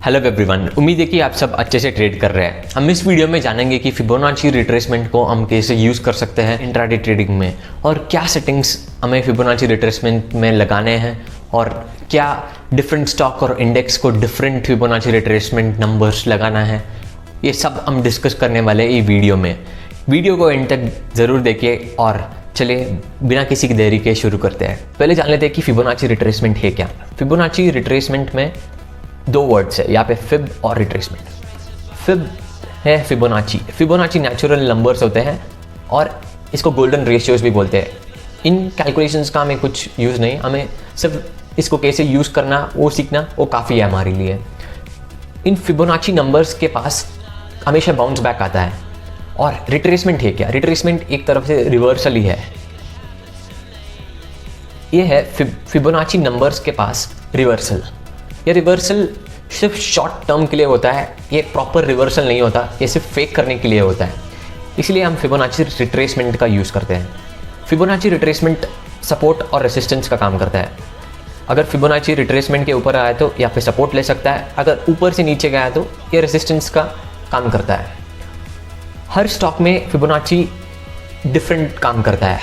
Hello everyone, उम्मीद है कि आप सब अच्छे से ट्रेड कर रहे हैं। हम इस वीडियो में जानेंगे कि फिबोनाची रिट्रेसमेंट को हम कैसे यूज़ कर सकते हैं इंट्राडे ट्रेडिंग में, और क्या सेटिंग्स हमें फिबोनाची रिट्रेसमेंट में लगाने हैं, और क्या डिफरेंट स्टॉक और इंडेक्स को डिफरेंट फिबोनाची रिट्रेसमेंट नंबर्स लगाना है। ये सब हम डिस्कस करने वाले हैं ये वीडियो में। वीडियो को एंड तक ज़रूर देखिए और चलिए बिना किसी की देरी के शुरू करते हैं। पहले जान लेते हैं कि फिबोनाची रिट्रेसमेंट है क्या। फिबोनाची रिट्रेसमेंट में दो वर्ड्स है यहाँ पे, फिब और रिट्रेसमेंट। फिब है फिबोनाची। फिबोनाची नेचुरल नंबर्स होते हैं और इसको गोल्डन रेशियोज भी बोलते हैं। इन कैलकुलेशंस का हमें कुछ यूज़ नहीं, हमें सिर्फ इसको कैसे यूज़ करना वो सीखना वो काफ़ी है हमारे लिए। इन फिबोनाची नंबर्स के पास हमेशा बाउंस बैक आता है। और रिट्रेसमेंट है क्या? रिट्रेसमेंट एक तरफ से रिवर्सल ही है। ये है फिबोनाची नंबर्स के पास रिवर्सल। ये रिवर्सल सिर्फ शॉर्ट टर्म के लिए होता है, ये प्रॉपर रिवर्सल नहीं होता, ये सिर्फ फेक करने के लिए होता है। इसलिए हम फिबोनाची रिट्रेसमेंट का यूज़ करते हैं। फिबोनाची रिट्रेसमेंट सपोर्ट और रेसिस्टेंस का काम करता है। अगर फिबोनाची रिट्रेसमेंट के ऊपर आया तो यहाँ पे सपोर्ट ले सकता है, अगर ऊपर से नीचे गया तो ये रेसिस्टेंस का काम करता है। हर स्टॉक में फिबोनाची डिफरेंट काम करता है।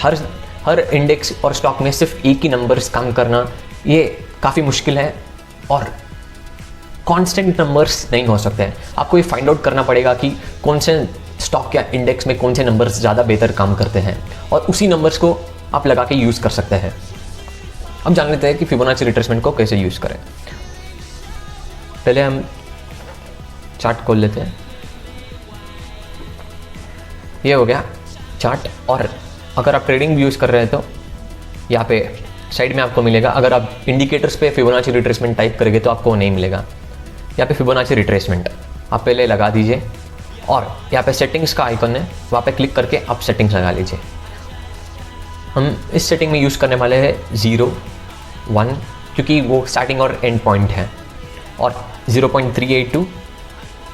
हर इंडेक्स और स्टॉक में सिर्फ एक ही नंबर्स काम करना ये काफ़ी मुश्किल है और कांस्टेंट नंबर्स नहीं हो सकते हैं। आपको ये फाइंड आउट करना पड़ेगा कि कौन से स्टॉक या इंडेक्स में कौन से नंबर्स ज़्यादा बेहतर काम करते हैं, और उसी नंबर्स को आप लगा के यूज़ कर सकते हैं। अब जान लेते हैं कि फिबोनाची रिट्रेसमेंट को कैसे यूज़ करें। पहले हम चार्ट खोल लेते हैं। ये हो गया चार्ट। और अगर आप ट्रेडिंग भी यूज़ कर रहे हैं तो यहाँ पे साइड में आपको मिलेगा। अगर आप इंडिकेटर्स पे फिबोनाची रिट्रेसमेंट टाइप करेंगे तो आपको नहीं मिलेगा। यहाँ पे फिबोनाची रिट्रेसमेंट आप पहले लगा दीजिए, और यहाँ पे सेटिंग्स का आइकन है, वहाँ पे क्लिक करके आप सेटिंग्स लगा लीजिए। हम इस सेटिंग में यूज़ करने वाले हैं 0, 1, क्योंकि वो स्टार्टिंग और एंड पॉइंट है, और 0.382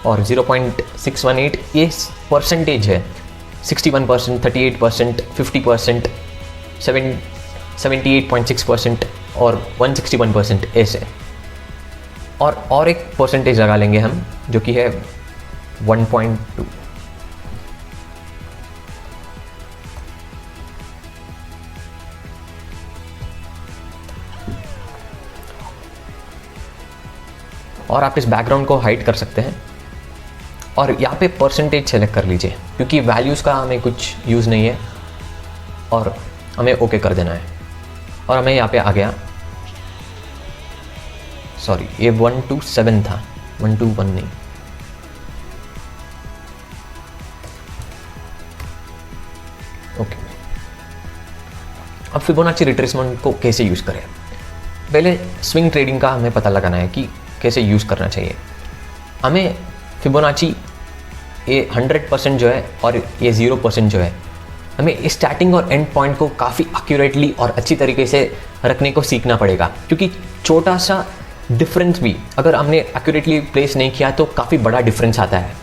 और 0.618 ये परसेंटेज है। 61%, 38%, 50%, 78.6% और 161% ऐसे। और एक परसेंटेज लगा लेंगे हम, जो कि है 1.2। और आप इस बैकग्राउंड को हाइड कर सकते हैं, और यहाँ पे परसेंटेज सेलेक्ट कर लीजिए, क्योंकि वैल्यूज़ का हमें कुछ यूज़ नहीं है, और हमें ओके कर देना है। और हमें यहाँ पे आ गया, सॉरी ये 127 था, 121 नहीं। ओके, अब फिबोनाची रिट्रेसमेंट को कैसे यूज़ करें। पहले स्विंग ट्रेडिंग का हमें पता लगाना है कि कैसे यूज़ करना चाहिए। हमें फिबोनाची ये 100% जो है और ये 0% जो है, हमें स्टार्टिंग और एंड पॉइंट को काफ़ी एक्यूरेटली और अच्छी तरीके से रखने को सीखना पड़ेगा, क्योंकि छोटा सा डिफरेंस भी अगर हमने एक्यूरेटली प्लेस नहीं किया तो काफ़ी बड़ा डिफरेंस आता है।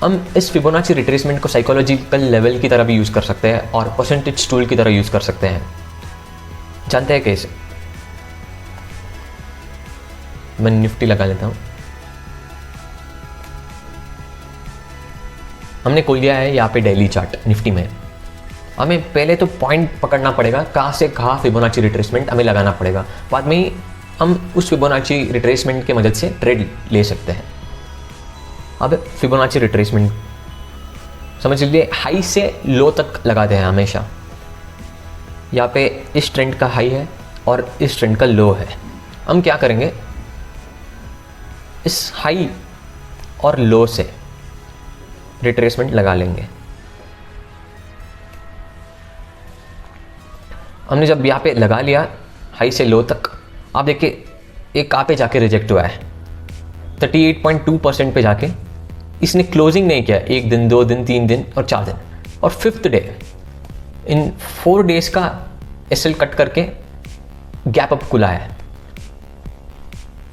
हम इस फिबोनाची रिट्रेसमेंट को साइकोलॉजिकल लेवल की तरह भी यूज़ कर सकते हैं और परसेंटेज टूल की तरह यूज़ कर सकते हैं। जानते हैं कैसे? मैं निफ्टी लगा लेता हूँ। हमने खोल लिया है यहाँ पे डेली चार्ट निफ्टी में। हमें पहले तो पॉइंट पकड़ना पड़ेगा, कहाँ से कहाँ फिबोनाची रिट्रेसमेंट हमें लगाना पड़ेगा। बाद में ही हम उस फिबोनाची रिट्रेसमेंट के मदद से ट्रेड ले सकते हैं। अब फिबोनाची रिट्रेसमेंट समझ लीजिए हाई से लो तक लगाते हैं हमेशा। यहाँ पे इस ट्रेंड का हाई है और इस ट्रेंड का लो है। हम क्या करेंगे, इस हाई और लो से रिट्रेसमेंट लगा लेंगे। हमने जब यहाँ पे लगा लिया हाई से लो तक, आप देखिए एक कहाँ पे जाके रिजेक्ट हुआ है, 38.2% पे जाके इसने क्लोजिंग नहीं किया। 1 दिन, 2 दिन, 3 दिन और 4 दिन, और 5th डे इन 4 डेज का एसएल कट करके गैप अप खुला है।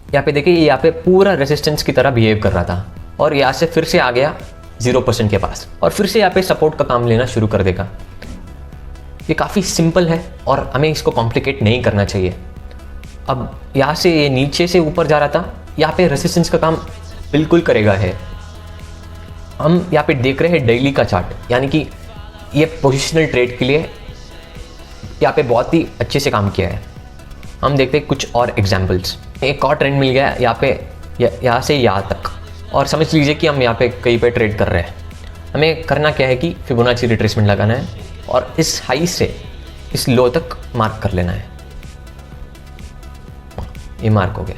यहाँ पे देखिए यहाँ पे पूरा रेजिस्टेंस की तरह बिहेव कर रहा था, और यहाँ से फिर से आ गया 0% के पास, और फिर से यहाँ पे सपोर्ट का काम लेना शुरू कर देगा। ये काफ़ी सिंपल है और हमें इसको कॉम्प्लिकेट नहीं करना चाहिए। अब यहाँ से ये नीचे से ऊपर जा रहा था, यहाँ पे रेसिस्टेंस का काम बिल्कुल करेगा है। हम यहाँ पे देख रहे हैं डेली का चार्ट, यानी कि ये पोजिशनल ट्रेड के लिए यहाँ पे बहुत ही अच्छे से काम किया है। हम देखते हैं कुछ और एग्जांपल्स। एक और ट्रेंड मिल गया यहाँ पे, यहाँ से यहाँ तक, और समझ लीजिए कि हम यहाँ पे कहीं पे ट्रेड कर रहे हैं। हमें करना क्या है कि फिबोनाची रिट्रेसमेंट लगाना है और इस हाई से इस लो तक मार्क कर लेना है। ये मार्क हो गया।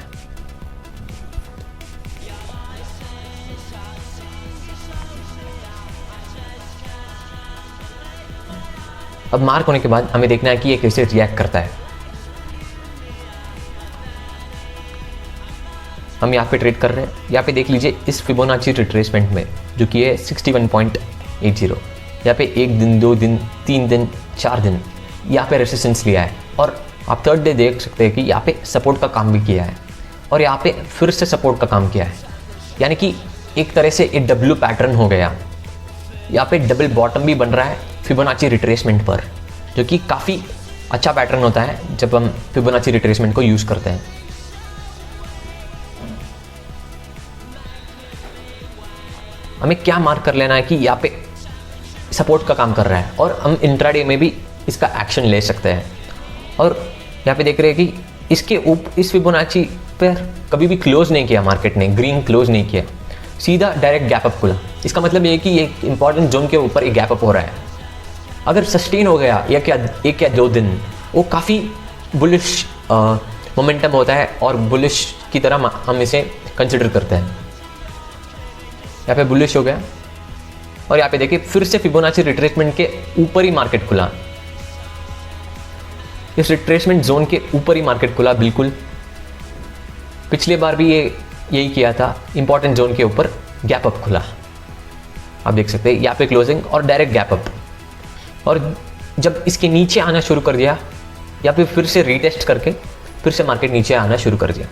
अब मार्क होने के बाद हमें देखना है कि ये कैसे रिएक्ट करता है। हम यहाँ पे ट्रेड कर रहे हैं, यहाँ पे देख लीजिए इस फिबोनाची रिट्रेसमेंट में जो कि है 61.80, यहाँ पे 1 दिन 2 दिन 3 दिन 4 दिन यहाँ पे रेसिस्टेंस लिया है, और आप थर्ड डे देख सकते हैं कि यहाँ पे सपोर्ट का काम भी किया है और यहाँ पे फिर से सपोर्ट का काम किया है। यानी कि एक तरह से एक डब्ल्यू पैटर्न हो गया। यहाँ पे डबल बॉटम भी बन रहा है फिबोनाची रिट्रेसमेंट पर, जो कि काफ़ी अच्छा पैटर्न होता है जब हम फिबोनाची रिट्रेसमेंट को यूज़ करते हैं। हमें क्या मार्क कर लेना है कि यहाँ पे सपोर्ट का काम कर रहा है और हम इंट्राडे में भी इसका एक्शन ले सकते हैं। और यहाँ पे देख रहे हैं कि इसके इस फिबोनाची पर कभी भी क्लोज नहीं किया मार्केट ने, ग्रीन क्लोज नहीं किया, सीधा डायरेक्ट गैप अप खुला। इसका मतलब ये है कि एक इंपॉर्टेंट जोन के ऊपर एक गैप अप हो रहा है। अगर सस्टेन हो गया या क्या 1 या 2 दिन, वो काफ़ी बुलिश मोमेंटम होता है और बुलिश की तरह हम इसे कंसिडर करते हैं। यहाँ पे बुलिश हो गया और यहाँ पे देखिए फिर से फिबोनाची रिट्रेसमेंट के ऊपर ही मार्केट खुला। इस रिट्रेसमेंट जोन के ऊपर ही मार्केट खुला बिल्कुल। पिछले बार भी ये यही किया था, इंपॉर्टेंट जोन के ऊपर गैप अप खुला। आप देख सकते हैं यहाँ पे क्लोजिंग और डायरेक्ट गैप अप, और जब इसके नीचे आना शुरू कर दिया या फिर से रीटेस्ट करके फिर से मार्केट नीचे आना शुरू कर दिया।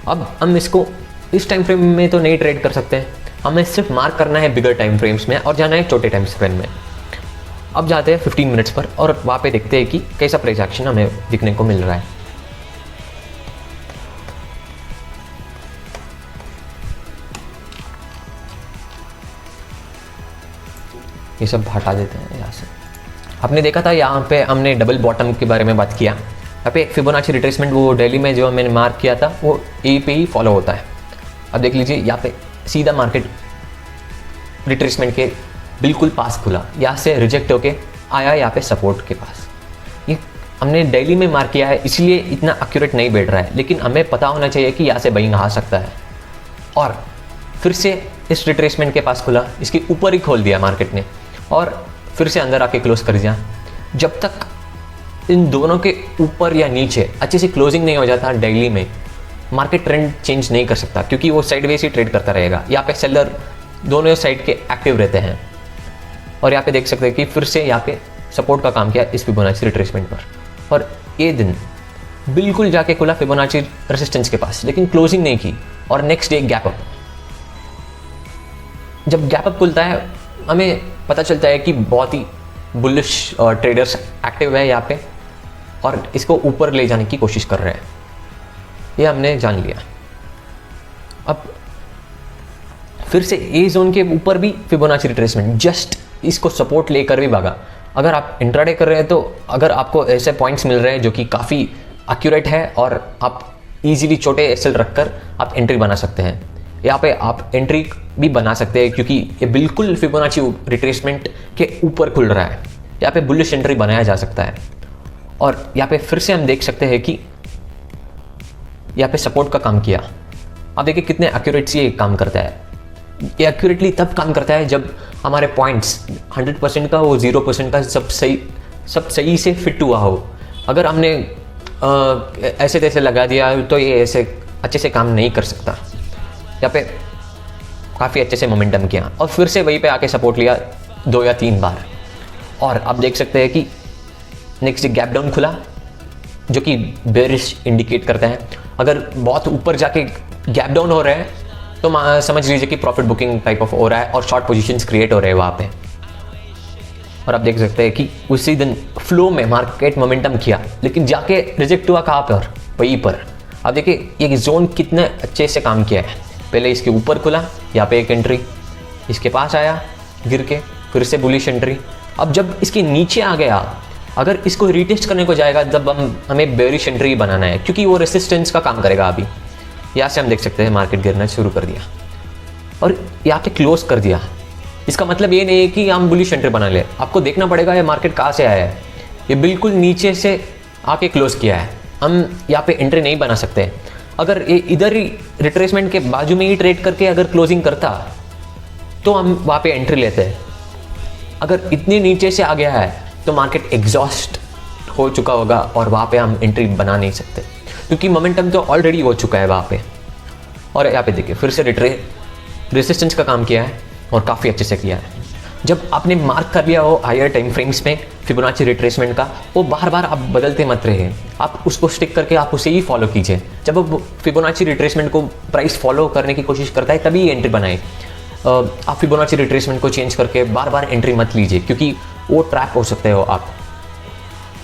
अब हम इसको इस टाइम फ्रेम में तो नहीं ट्रेड कर सकते हैं, हमें सिर्फ मार्क करना है बिगर टाइम फ्रेम्स में और जाना है छोटे टाइम फ्रेम में। अब जाते हैं 15 मिनट्स पर और वहाँ पे देखते हैं कि कैसा प्राइस एक्शन हमें दिखने को मिल रहा है। ये सब हटा देते हैं यहाँ से। आपने देखा था यहाँ पे हमने डबल बॉटम के बारे में बात किया। यहाँ पे फिबोनाची रिट्रेसमेंट वो दिल्ली में जो मैंने मार्क किया था वो ए पे ही फॉलो होता है। अब देख लीजिए यहाँ पे सीधा मार्केट रिट्रेसमेंट के बिल्कुल पास खुला, यहाँ से रिजेक्ट होके आया यहाँ पे सपोर्ट के पास। ये हमने डेली में मार्क किया है इसलिए इतना एक्यूरेट नहीं बैठ रहा है, लेकिन हमें पता होना चाहिए कि यहाँ से बाइंग आ सकता है। और फिर से इस रिट्रेसमेंट के पास खुला, इसके ऊपर ही खोल दिया मार्केट ने और फिर से अंदर आके क्लोज कर दिया। जब तक इन दोनों के ऊपर या नीचे अच्छे से क्लोजिंग नहीं हो जाता डेली में, मार्केट ट्रेंड चेंज नहीं कर सकता, क्योंकि वो साइडवेज ही ट्रेड करता रहेगा। यहाँ पे सेलर दोनों साइड के एक्टिव रहते हैं। और यहाँ पे देख सकते हैं कि फिर से यहाँ पे सपोर्ट का काम किया इस फिबोनाची रिट्रेसमेंट पर, और ये दिन बिल्कुल जाके खुला फिबोनाची रेजिस्टेंस के पास, लेकिन क्लोजिंग नहीं की और नेक्स्ट डे गैप अप। जब गैप अप खुलता है हमें पता चलता है कि बहुत ही बुलिश ट्रेडर्स एक्टिव है यहाँ पे और इसको ऊपर ले जाने की कोशिश कर रहे हैं। ये हमने जान लिया। अब फिर से ए जोन के ऊपर भी फिबोनाची रिट्रेसमेंट, जस्ट इसको सपोर्ट लेकर भी भागा। अगर आप इंट्राडे कर रहे हैं तो अगर आपको ऐसे पॉइंट्स मिल रहे हैं जो कि काफ़ी एक्यूरेट है और आप इजीली छोटे एसएल रखकर आप एंट्री बना सकते हैं, यहाँ पे आप एंट्री भी बना सकते हैं क्योंकि ये बिल्कुल फिबोनाची रिट्रेसमेंट के ऊपर खुल रहा है। यहाँ पे बुलिश एंट्री बनाया जा सकता है। और यहाँ पे फिर से हम देख सकते हैं कि यहाँ पे सपोर्ट का काम किया। आप देखिए कितने एक्यूरेट से ये काम करता है। ये एक्यूरेटली तब काम करता है जब हमारे पॉइंट्स 100% का हो, 0% का सब सही से फिट हुआ हो। अगर हमने ऐसे तैसे लगा दिया तो ये ऐसे अच्छे से काम नहीं कर सकता। यहाँ पे काफ़ी अच्छे से मोमेंटम किया और फिर से वहीं पे आके सपोर्ट लिया 2 या 3 बार। और आप देख सकते हैं कि नेक्स्ट गैप डाउन खुला जो कि बेरिश इंडिकेट करता है। अगर बहुत ऊपर जाके गैप डाउन हो रहा है तो समझ लीजिए कि प्रॉफिट बुकिंग टाइप ऑफ हो रहा है और शॉर्ट पोजीशंस क्रिएट हो रहे हैं वहाँ पे। और आप देख सकते हैं कि उसी दिन फ्लो में मार्केट मोमेंटम किया, लेकिन जाके रिजेक्ट हुआ कहाँ पर, वहीं पर। अब देखिए ये जोन कितने अच्छे से काम किया है। पहले इसके ऊपर खुला, यहाँ पे एक एंट्री, इसके पास आया गिर के, फिर से बुलिश एंट्री। अब जब इसके नीचे आ गया, अगर इसको रीटेस्ट करने को जाएगा जब हमें बेरिश एंट्री बनाना है, क्योंकि वो रेसिस्टेंस का काम करेगा। अभी यहाँ से हम देख सकते हैं मार्केट गिरना शुरू कर दिया और यहाँ पे क्लोज कर दिया। इसका मतलब ये नहीं है कि हम बुलिश एंट्री बना ले, आपको देखना पड़ेगा ये मार्केट कहाँ से आया है। ये बिल्कुल नीचे से आके क्लोज किया है, हम यहाँ पे एंट्री नहीं बना सकते। अगर ये इधर ही रिट्रेसमेंट के बाजू में ही ट्रेड करके अगर क्लोजिंग करता तो हम वहाँ पे एंट्री लेते हैं। अगर इतने नीचे से आ गया है तो मार्केट एग्जॉस्ट हो चुका होगा और वहाँ पे हम एंट्री बना नहीं सकते, क्योंकि मोमेंटम तो ऑलरेडी हो चुका है वहाँ पे। और यहाँ पे देखिए फिर से रेसिस्टेंस का काम किया है और काफ़ी अच्छे से किया है। जब आपने मार्क कर लिया हो हायर टाइम फ्रेम्स में फिबोनाची रिट्रेसमेंट का, वो बार बार आप बदलते मत रहे, आप उसको स्टिक करके आप उसे ही फॉलो कीजिए। जब वो फिबोनाची रिट्रेसमेंट को प्राइस फॉलो करने की कोशिश करता है तभी एंट्री बनाए। आप फिबोनाची रिट्रेसमेंट को चेंज करके बार बार एंट्री मत लीजिए, क्योंकि वो ट्रैप हो सकते हो आप।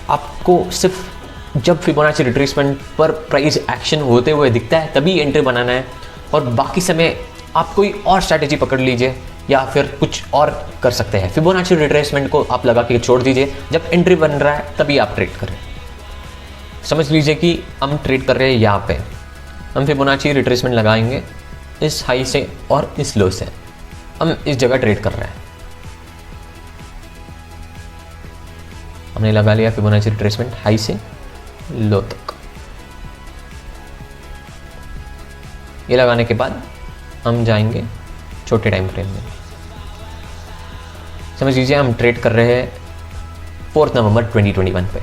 आपको सिर्फ जब फिबोनाची रिट्रेसमेंट पर प्राइस एक्शन होते हुए दिखता है तभी एंट्री बनाना है, और बाकी समय आप कोई और स्ट्रैटेजी पकड़ लीजिए या फिर कुछ और कर सकते हैं। फिबोनाची रिट्रेसमेंट को आप लगा के छोड़ दीजिए, जब एंट्री बन रहा है तभी आप ट्रेड करें। समझ लीजिए कि हम ट्रेड कर रहे हैं यहाँ पे, हम फिबोनाची रिट्रेसमेंट लगाएंगे इस हाई से और इस लो से, हम इस जगह ट्रेड कर रहे हैं। हमने लगा लिया फिबोनाची रिट्रेसमेंट हाई से लो तक। ये लगाने के बाद हम जाएंगे छोटे टाइम फ्रेम में। समझ लीजिए हम ट्रेड कर रहे हैं 4 नवंबर 2021 पे।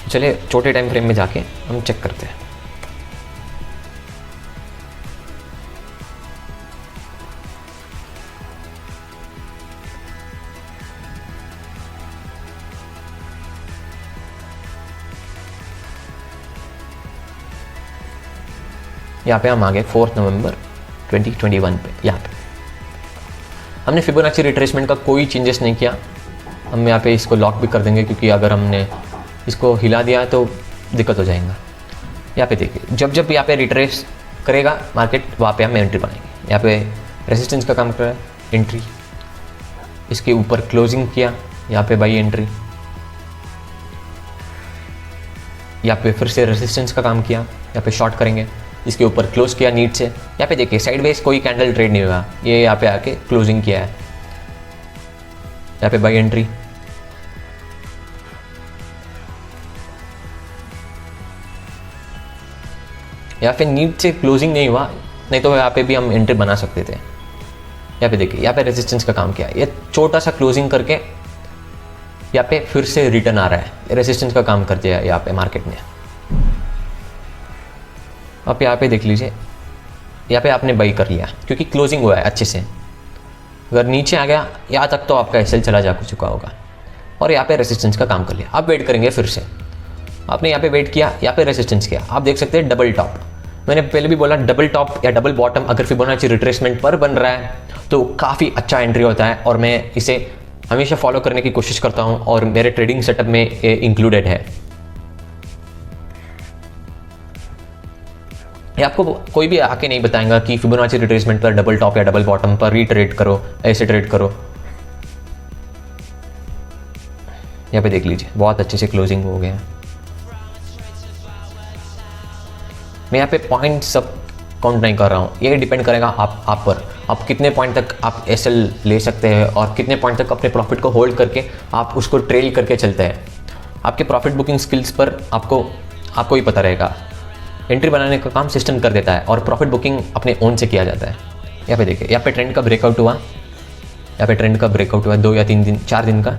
चलिए छोटे टाइम फ्रेम में जाके हम चेक करते हैं। यहाँ पे हम आ गए 4 नवंबर 2021 पे। यहाँ पे हमने फिबोनाची रिट्रेसमेंट का कोई चेंजेस नहीं किया। हम यहाँ पे इसको लॉक भी कर देंगे, क्योंकि अगर हमने इसको हिला दिया तो दिक्कत हो जाएगा। यहाँ पे देखिए जब जब यहाँ पे रिट्रेस करेगा मार्केट, वहाँ पे हम एंट्री बनाएंगे। यहाँ पे रेजिस्टेंस का काम कर रहा है, एंट्री। इसके ऊपर क्लोजिंग किया, यहाँ पे बाई एंट्री। यहाँ पे फिर से रेजिस्टेंस का काम किया, यहाँ पे शॉर्ट करेंगे। इसके ऊपर क्लोज किया नीड से। यहाँ पे देखिए साइडवेज कोई कैंडल ट्रेड नहीं हुआ, ये यहाँ पे आके क्लोजिंग किया है। यहाँ पे बाई एंट्री। यहाँ पे नीड से क्लोजिंग नहीं हुआ, नहीं तो यहाँ पे भी हम एंट्री बना सकते थे। यहाँ पे देखिए यहाँ पे रेजिस्टेंस का काम किया, ये छोटा सा क्लोजिंग करके यहाँ पे फिर से रिटर्न आ रहा है। रेजिस्टेंस का काम कर दिया यहाँ पे मार्केट ने। आप यहाँ पे देख लीजिए, यहाँ पे आपने बाई कर लिया क्योंकि क्लोजिंग हुआ है अच्छे से। अगर नीचे आ गया यहाँ तक तो आपका एसएल चला जा चुका होगा, और यहाँ पे रेजिस्टेंस का काम कर लिया। आप वेट करेंगे, फिर से आपने यहाँ पे वेट किया, यहाँ पे रेजिस्टेंस किया। आप देख सकते हैं डबल टॉप। मैंने पहले भी बोला डबल टॉप या डबल बॉटम अगर फिबोनाची रिट्रेसमेंट पर बन रहा है तो काफ़ी अच्छा एंट्री होता है, और मैं इसे हमेशा फॉलो करने की कोशिश करता हूँ और मेरे ट्रेडिंग सेटअप में इंक्लूडेड है। ये आपको कोई भी आके नहीं बताएगा कि फिबोनाची रिट्रेसमेंट पर डबल टॉप या डबल बॉटम पर रीट्रेड करो, ऐसे ट्रेड करो। यहाँ पे देख लीजिए बहुत अच्छे से क्लोजिंग हो गया। मैं यहाँ पे पॉइंट सब काउंट नहीं कर रहा हूँ, ये डिपेंड करेगा आप पर, आप कितने पॉइंट तक आप एसएल ले सकते हैं और कितने पॉइंट तक अपने प्रॉफिट को होल्ड करके आप उसको ट्रेल करके चलते हैं। आपके प्रॉफिट बुकिंग स्किल्स पर आपको ही पता रहेगा। एंट्री बनाने का काम सिस्टम कर देता है और प्रॉफिट बुकिंग अपने ओन से किया जाता है। यहाँ पे देखिए यहाँ पे ट्रेंड का ब्रेकआउट हुआ, यहाँ पे ट्रेंड का ब्रेकआउट हुआ 2 या 3 दिन 4 दिन का,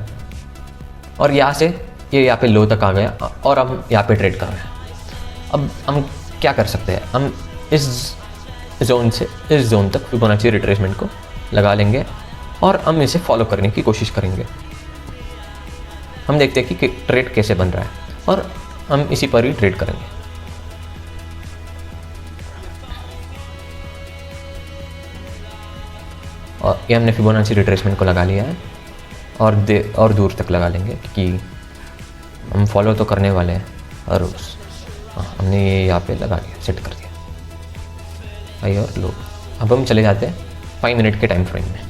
और यहाँ से ये यहाँ पे लो तक आ गया और हम यहाँ पे ट्रेड कर रहे हैं। अब हम क्या कर सकते हैं, हम इस जोन से इस जोन तक फिबोनाची रिट्रेसमेंट को लगा लेंगे और हम इसे फॉलो करने की कोशिश करेंगे। हम देखते हैं कि ट्रेड कैसे बन रहा है और हम इसी पर ही ट्रेड करेंगे। और ये हमने फिबोनाची रिट्रेसमेंट को लगा लिया है और दूर तक लगा लेंगे, क्योंकि हम फॉलो तो करने वाले हैं हर रोज़। हाँ, हमने ये यहाँ पे लगा दिया, सेट कर दिया हाई और लो। अब हम चले जाते हैं 5 मिनट के टाइम फ्रेम में।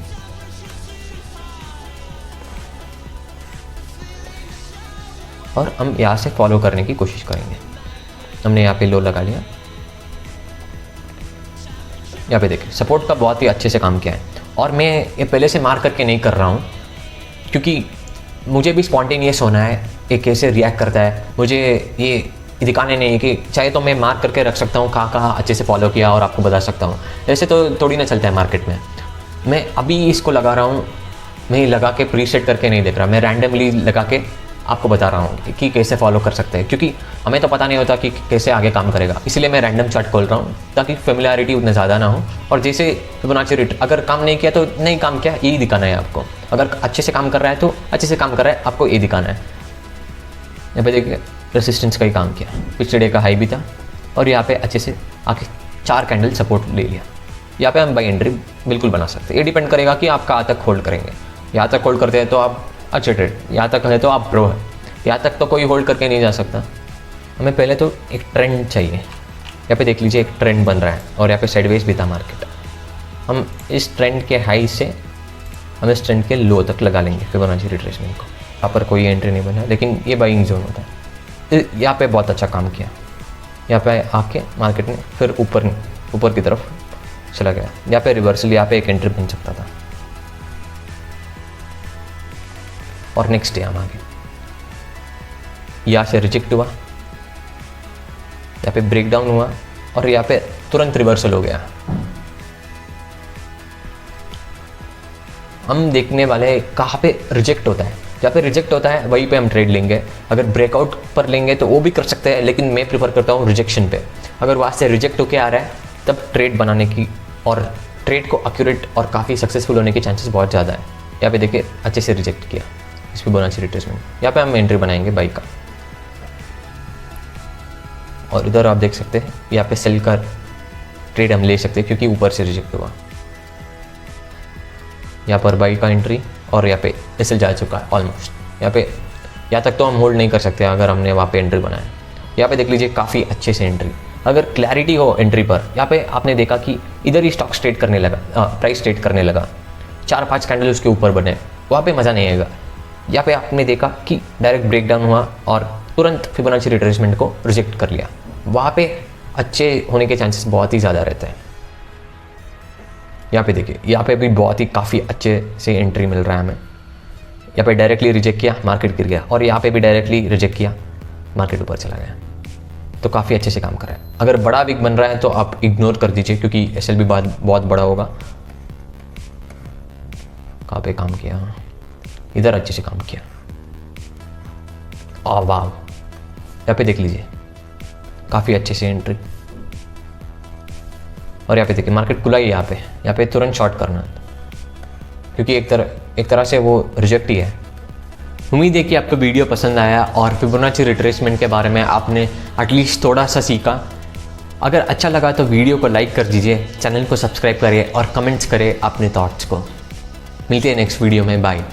और हम यहाँ से फॉलो करने की कोशिश करेंगे। हमने यहाँ पे लो लगा लिया। यहाँ पे देखिए सपोर्ट का बहुत ही अच्छे से काम किया है। और मैं ये पहले से मार्क करके नहीं कर रहा हूँ, क्योंकि मुझे भी स्पॉन्टेनियस होना है, ये कैसे रिएक्ट करता है मुझे ये दिखाने नहीं है कि चाहे तो मैं मार्क करके रख सकता हूँ कहाँ अच्छे से फॉलो किया और आपको बता सकता हूँ। ऐसे तो थोड़ी ना चलता है मार्केट में। मैं अभी इसको लगा रहा हूँ, मैं लगा के प्रीसेट करके नहीं देख रहा, मैं रैंडमली लगा के आपको बता रहा हूँ कि कैसे फॉलो कर सकते हैं, क्योंकि हमें तो पता नहीं होता कि कैसे आगे काम करेगा। इसलिए मैं रैंडम चार्ट खोल रहा हूँ ताकि फेमिलियरिटी उतना ज़्यादा ना हो। और जैसे फिबोनाची रेट अगर काम नहीं किया तो नहीं काम किया, यही दिखाना है आपको। अगर अच्छे से काम कर रहा है तो अच्छे से काम कर रहा है, आपको ये दिखाना है। यहाँ पे देखिए रेसिस्टेंस का ही काम किया, पिछले डे का हाई भी था और यहाँ पे अच्छे से आके 4 कैंडल सपोर्ट ले लिया। यहाँ पे हम बाई एंट्री बिल्कुल बना सकते हैं। ये डिपेंड करेगा कि आप कहाँ तक होल्ड करेंगे। यहाँ तक होल्ड करते हैं तो आप अच्छे ट्रेड, यहाँ तक है तो आप प्रो है, यहाँ तक तो कोई होल्ड करके नहीं जा सकता। हमें पहले तो एक ट्रेंड चाहिए। यहाँ पे देख लीजिए एक ट्रेंड बन रहा है और यहाँ पे साइडवेज भी था मार्केट। हम इस ट्रेंड के हाई से हम इस ट्रेंड के लो तक लगा लेंगे फिबोनाची रिट्रेसमेंट को। यहाँ पर कोई एंट्री नहीं बना, लेकिन ये बाइंग जोन होता है। यहाँ पे बहुत अच्छा काम किया। यहाँ पे आके मार्केट ने फिर ऊपर की तरफ चला गया। यहाँ पे रिवर्सल, यहाँ पे एक एंट्री बन सकता था। और नेक्स्ट डे हम आगे यहाँ से रिजेक्ट हुआ, यहाँ पे ब्रेकडाउन हुआ और यहाँ पे तुरंत रिवर्सल हो गया। हम देखने वाले कहाँ पे रिजेक्ट होता है। जहाँ पे रिजेक्ट होता है वहीं पे हम ट्रेड लेंगे। अगर ब्रेकआउट पर लेंगे तो वो भी कर सकते हैं, लेकिन मैं प्रेफर करता हूँ रिजेक्शन पे। अगर वहाँ से रिजेक्ट होके आ रहा है तब ट्रेड बनाने की और ट्रेड को एक्यूरेट और काफ़ी सक्सेसफुल होने के चांसेस बहुत ज़्यादा है। यहाँ पे देखिए अच्छे से रिजेक्ट किया इस फिबोनाची रिट्रेसमेंट। यहाँ पे हम एंट्री बनाएंगे बाई का। और इधर आप देख सकते हैं यहाँ पे सेल का ट्रेड हम ले सकते हैं क्योंकि ऊपर से रिजेक्ट हुआ। यहाँ पर बाई का एंट्री और यहाँ पे एसएल जा चुका है ऑलमोस्ट। यहाँ तक तो हम होल्ड नहीं कर सकते अगर हमने वहाँ पे एंट्री बनाया। यहाँ पे देख लीजिए काफ़ी अच्छे से एंट्री। अगर क्लैरिटी हो एंट्री पर, यहाँ पे आपने देखा कि इधर ही स्टॉक ट्रेड करने लगा, प्राइस ट्रेड करने लगा, 4-5 कैंडल उसके ऊपर बने, वहाँ पे मज़ा नहीं आएगा। यहाँ पे आपने देखा कि डायरेक्ट ब्रेकडाउन हुआ और तुरंत फिबोनाची रिट्रेसमेंट को रिजेक्ट कर लिया। वहाँ पे अच्छे होने के चांसेस बहुत ही ज़्यादा रहते हैं। यहाँ पे देखिए यहाँ पे भी बहुत ही काफ़ी अच्छे से एंट्री मिल रहा है हमें। यहाँ पे डायरेक्टली रिजेक्ट किया, मार्केट गिर गया, और यहाँ पे भी डायरेक्टली रिजेक्ट किया, मार्केट ऊपर चला गया। तो काफ़ी अच्छे से काम कर रहा है। अगर बड़ा विक बन रहा है तो आप इग्नोर कर दीजिए क्योंकि एसएल भी बहुत बड़ा होगा। कहाँ पे काम किया, इधर अच्छे से काम किया। वाह, यहाँ पे देख लीजिए काफ़ी अच्छे से एंट्री। और यहाँ पे देखिए मार्केट खुला ही, यहाँ पे तुरंत शॉर्ट करना क्योंकि एक तरह से वो रिजेक्ट ही है। उम्मीद है कि आपको वीडियो पसंद आया और फिबोनाची रिट्रेसमेंट के बारे में आपने एटलीस्ट थोड़ा सा सीखा। अगर अच्छा लगा तो वीडियो को लाइक कर दीजिए, चैनल को सब्सक्राइब करिए और कमेंट्स करें अपने थॉट्स को। मिलते हैं नेक्स्ट वीडियो में, बाय।